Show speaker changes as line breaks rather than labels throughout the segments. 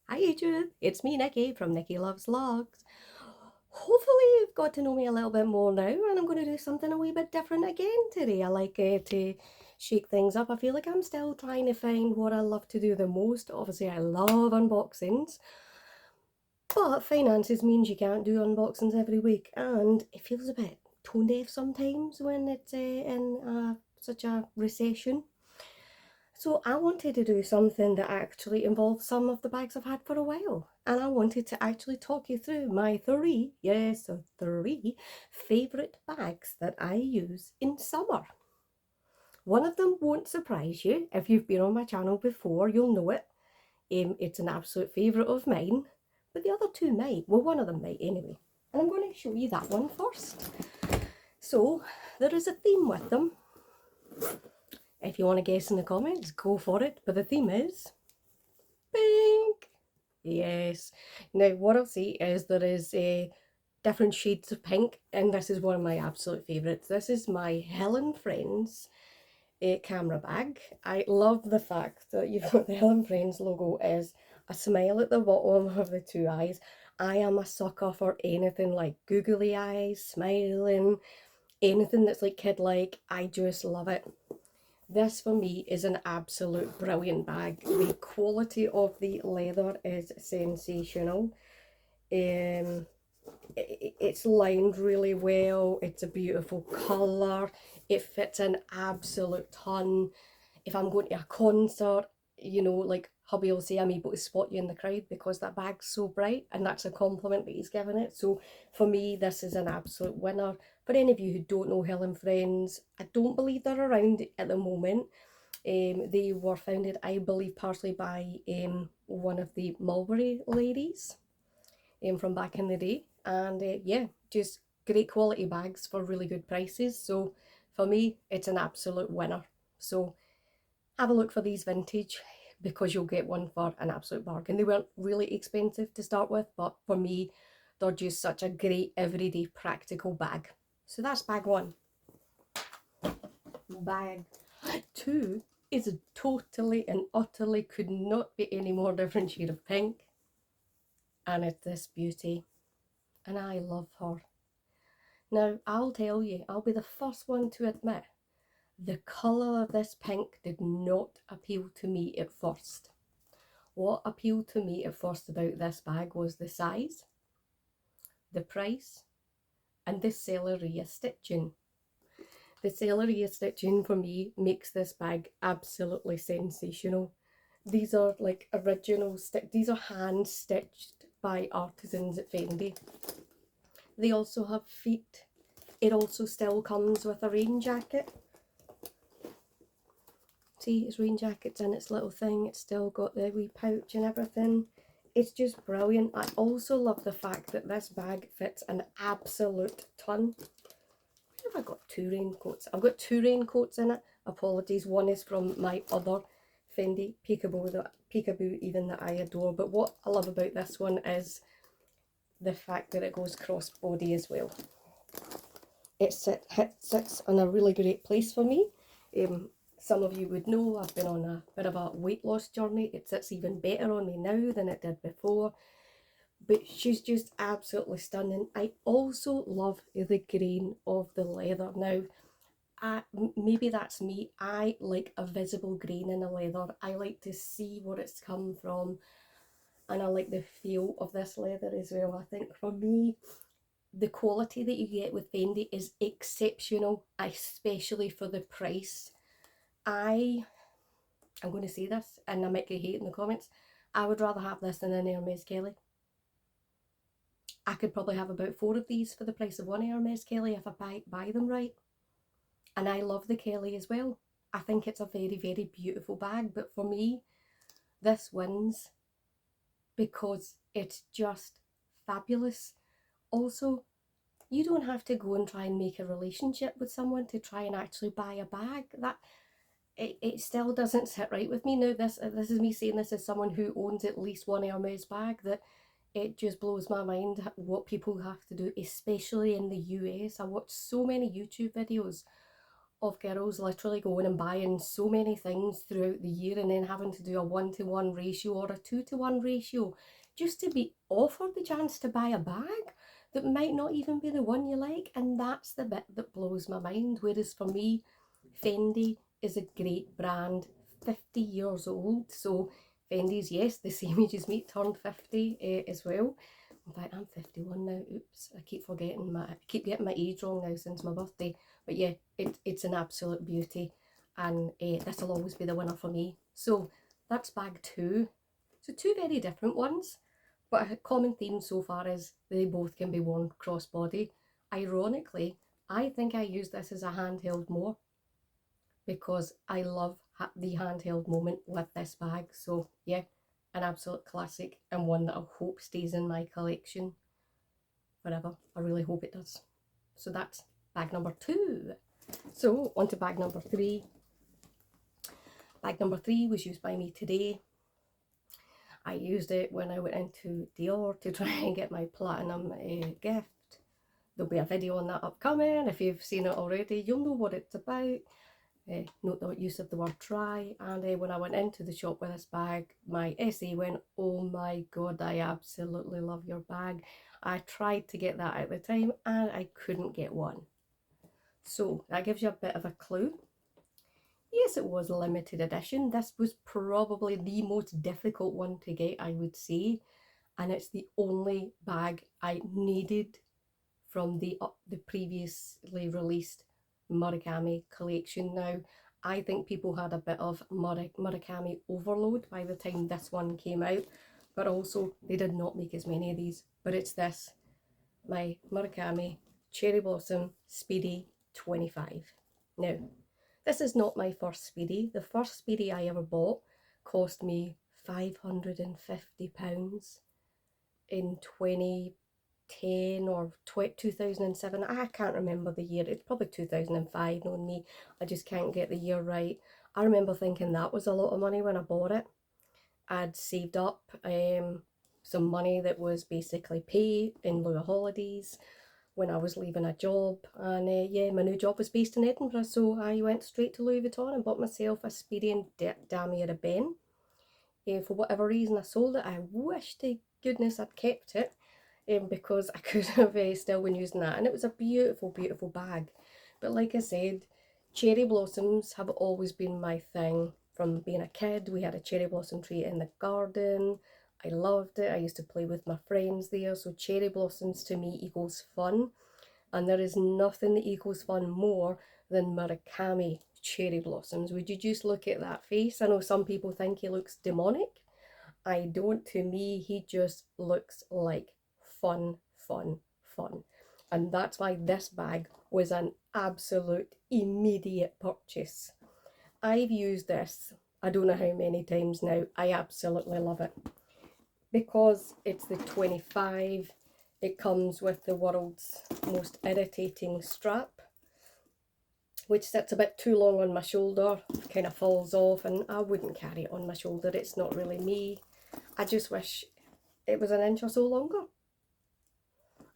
Hi Adrian, it's me Nikki from Nikki Loves Logs. Hopefully you've got to know me a little bit more now, and I'm going to do something a wee bit different again today. I like to shake things up. I feel like I'm still trying to find what I love to do the most. Obviously I love unboxings, but finances means you can't do unboxings every week, and it feels a bit tone deaf sometimes when it's in such a recession. So I wanted to do something that actually involves some of the bags I've had for a while. And I wanted to actually talk you through my three, yes, three favourite bags that I use in summer. One of them won't surprise you. If you've been on my channel before, you'll know it. It's an absolute favourite of mine. But the other two might. Well, one of them might anyway. And I'm going to show you that one first. So there is a theme with them. If you want to guess in the comments, go for it. But the theme is pink. Yes. Now, what I'll say is there is different shades of pink, and this is one of my absolute favourites. This is my Helen Friends camera bag. I love the fact that you've got the Helen Friends logo as a smile at the bottom of the two eyes. I am a sucker for anything like googly eyes, smiling, anything that's like kid-like. I just love it. This for me is an absolute brilliant bag. The quality of the leather is sensational. It's lined really well. It's a beautiful colour. It fits an absolute ton. If I'm going to a concert, you know, like hubby will say, I'm able to spot you in the crowd because that bag's so bright, and that's a compliment that he's given it. So for me, this is an absolute winner. For any of you who don't know Helen Friends, I don't believe they're around at the moment. They were founded, I believe, partially by one of the Mulberry ladies from back in the day. And yeah, just great quality bags for really good prices. So for me, it's an absolute winner. So have a look for these vintage because you'll get one for an absolute bargain. They weren't really expensive to start with, but for me, they're just such a great everyday practical bag. So that's bag one. Bag two is a totally and utterly could not be any more different shade of pink, and it's this beauty, and I love her. Now I'll tell you, I'll be the first one to admit the colour of this pink did not appeal to me at first. What appealed to me at first about this bag was the size, the price, and the Selleria stitching. The Selleria stitching for me makes this bag absolutely sensational. These are like original these are hand stitched by artisans at Fendi. They also have feet. It also still comes with a rain jacket. See, its rain jacket's in its little thing. It's still got the wee pouch and everything. It's just brilliant. I also love the fact that this bag fits an absolute ton. Where have I got two raincoats? I've got two raincoats in it. Apologies, one is from my other Fendi Peekaboo even that I adore. But what I love about this one is the fact that it goes cross body as well. It sits in a really great place for me. Some of you would know I've been on a bit of a weight loss journey. It sits even better on me now than it did before. But she's just absolutely stunning. I also love the grain of the leather. Now, maybe that's me. I like a visible grain in the leather. I like to see where it's come from, and I like the feel of this leather as well. I think for me, the quality that you get with Fendi is exceptional, especially for the price. I'm going to say this, and I might get hate in the comments. I would rather have this than an Hermes Kelly. I could probably have about 4 of these for the price of one Hermes Kelly if I buy them right. And I love the Kelly as well. I think it's a very, very beautiful bag, but for me, this wins because it's just fabulous. Also, you don't have to go and try and make a relationship with someone to try and actually buy a bag. It still doesn't sit right with me. Now this is me saying this as someone who owns at least one Hermes bag, that it just blows my mind what people have to do, especially in the US. I watch so many YouTube videos of girls literally going and buying so many things throughout the year and then having to do a 1-to-1 ratio or a 2-to-1 ratio just to be offered the chance to buy a bag that might not even be the one you like. And that's the bit that blows my mind. Whereas for me, Fendi is a great brand, 50 years old. So Fendi's, yes, the same age as me, turned 50 as well. In fact, I'm 51 now. Oops, I keep getting my age wrong now since my birthday. But yeah, it's an absolute beauty, and this will always be the winner for me. So that's bag two. So two very different ones, but a common theme so far is they both can be worn crossbody. Ironically, I think I use this as a handheld more because I love the handheld moment with this bag. So yeah, an absolute classic and one that I hope stays in my collection forever. I really hope it does. So that's bag number two. So on to bag number three. Bag number three was used by me today. I used it when I went into Dior to try and get my platinum gift. There'll be a video on that upcoming. If you've seen it already, you'll know what it's about. Note the use of the word try. And when I went into the shop with this bag, my SA went, oh my god, I absolutely love your bag. I tried to get that at the time and I couldn't get one. So that gives you a bit of a clue. Yes, it was limited edition. This was probably the most difficult one to get, I would say. And it's the only bag I needed from the previously released Murakami collection. Now, I think people had a bit of Murakami overload by the time this one came out, but also they did not make as many of these. But it's this, my Murakami Cherry Blossom Speedy 25. Now, this is not my first Speedy. The first Speedy I ever bought cost me £550 in 2010 or 2007. I can't remember the year. It's probably 2005, knowing me. I just can't get the year right. I remember thinking that was a lot of money when I bought it. I'd saved up some money that was basically pay in lieu of holidays when I was leaving a job, and yeah, my new job was based in Edinburgh, so I went straight to Louis Vuitton and bought myself a Speedy and Damier Ebene. For whatever reason I sold it. I wish to goodness I'd kept it, because I could have still been using that, and it was a beautiful, beautiful bag. But like I said, cherry blossoms have always been my thing. From being a kid, we had a cherry blossom tree in the garden. I loved it. I used to play with my friends there. So cherry blossoms to me equals fun. And there is nothing that equals fun more than Murakami cherry blossoms. Would you just look at that face? I know some people think he looks demonic. I don't. To me, he just looks like fun, fun, fun. And that's why this bag was an absolute immediate purchase. I've used this, I don't know how many times now. I absolutely love it. Because it's the 25, it comes with the world's most irritating strap, which sits a bit too long on my shoulder, kind of falls off, and I wouldn't carry it on my shoulder. It's not really me. I just wish it was an inch or so longer,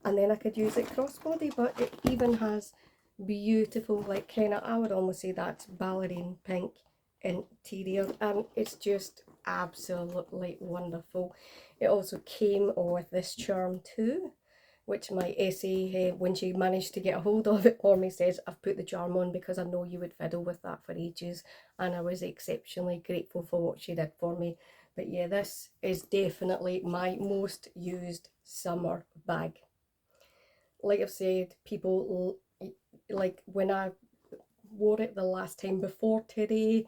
and then I could use it crossbody. But it even has beautiful, like, kind of, I would almost say that's ballerine pink interior, and it's just absolutely wonderful. It also came with this charm too, which my SA, when she managed to get a hold of it for me, says, I've put the charm on because I know you would fiddle with that for ages, and I was exceptionally grateful for what she did for me. But yeah, this is definitely my most used summer bag. Like I've said, people, like when I wore it the last time before today,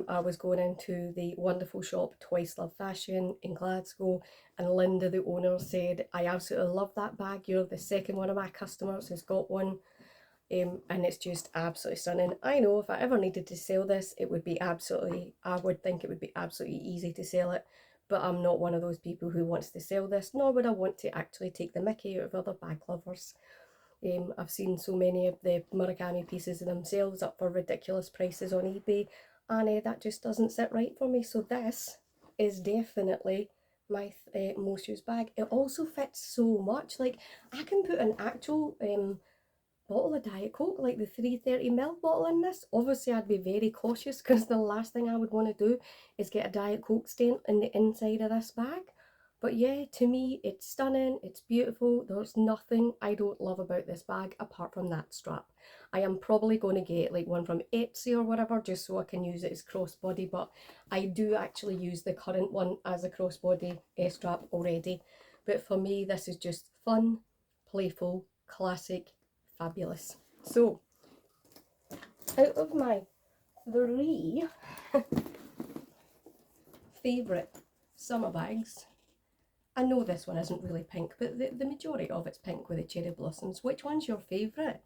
I was going into the wonderful shop Twice Love Fashion in Glasgow, and Linda, the owner, said, I absolutely love that bag. You're the second one of my customers who's got one. And it's just absolutely stunning. I know if I ever needed to sell this, it would be absolutely, I would think it would be absolutely easy to sell it, but I'm not one of those people who wants to sell this, nor would I want to actually take the mickey out of other bag lovers. I've seen so many of the Murakami pieces themselves up for ridiculous prices on eBay, and that just doesn't sit right for me. So this is definitely my most used bag. It also fits so much. Like, I can put an actual bottle of Diet Coke, like the 330ml bottle in this. Obviously I'd be very cautious because the last thing I would want to do is get a Diet Coke stain in the inside of this bag. But yeah, to me it's stunning, it's beautiful. There's nothing I don't love about this bag apart from that strap. I am probably going to get like one from Etsy or whatever just so I can use it as crossbody, but I do actually use the current one as a crossbody strap already. But for me this is just fun, playful, classic, fabulous. So, out of my three favourite summer bags, I know this one isn't really pink, but the majority of it's pink with the cherry blossoms. Which one's your favourite?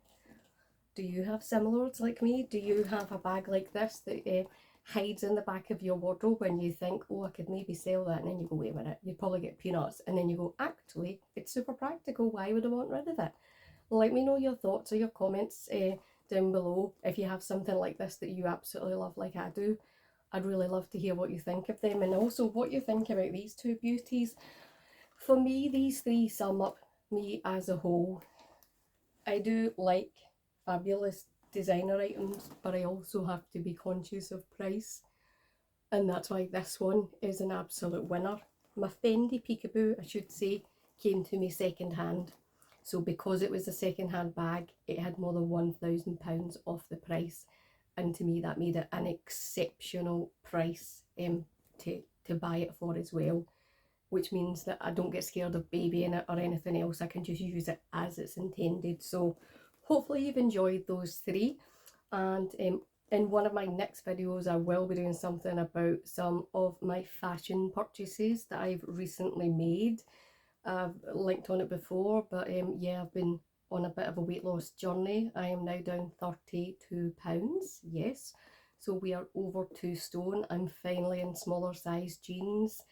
Do you have similars like me? Do you have a bag like this that hides in the back of your wardrobe and you think, oh, I could maybe sell that, and then you go, wait a minute, you'd probably get peanuts, and then you go, actually, it's super practical, why would I want rid of it? Let me know your thoughts or your comments down below if you have something like this that you absolutely love like I do. I'd really love to hear what you think of them, and also what you think about these two beauties. For me, these three sum up me as a whole. I do like fabulous designer items, but I also have to be conscious of price, and that's why this one is an absolute winner. My Fendi Peekaboo, I should say, came to me second hand. So because it was a second hand bag, it had more than £1,000 off the price. And to me that made it an exceptional price to buy it for as well. Which means that I don't get scared of babying it or anything else. I can just use it as it's intended. So hopefully you've enjoyed those three. And in one of my next videos I will be doing something about some of my fashion purchases that I've recently made. I've linked on it before, but yeah, I've been on a bit of a weight loss journey. I am now down 32 pounds, yes. So we are over 2 stone. I'm finally in smaller size jeans.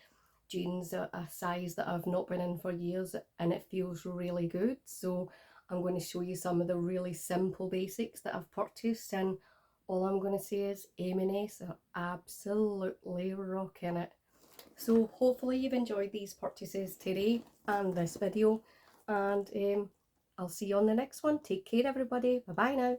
Jeans are a size that I've not been in for years, and it feels really good. So I'm going to show you some of the really simple basics that I've purchased, and all I'm going to say is M&S are absolutely rocking it. So hopefully you've enjoyed these purchases today and this video, and I'll see you on the next one. Take care everybody, bye bye now.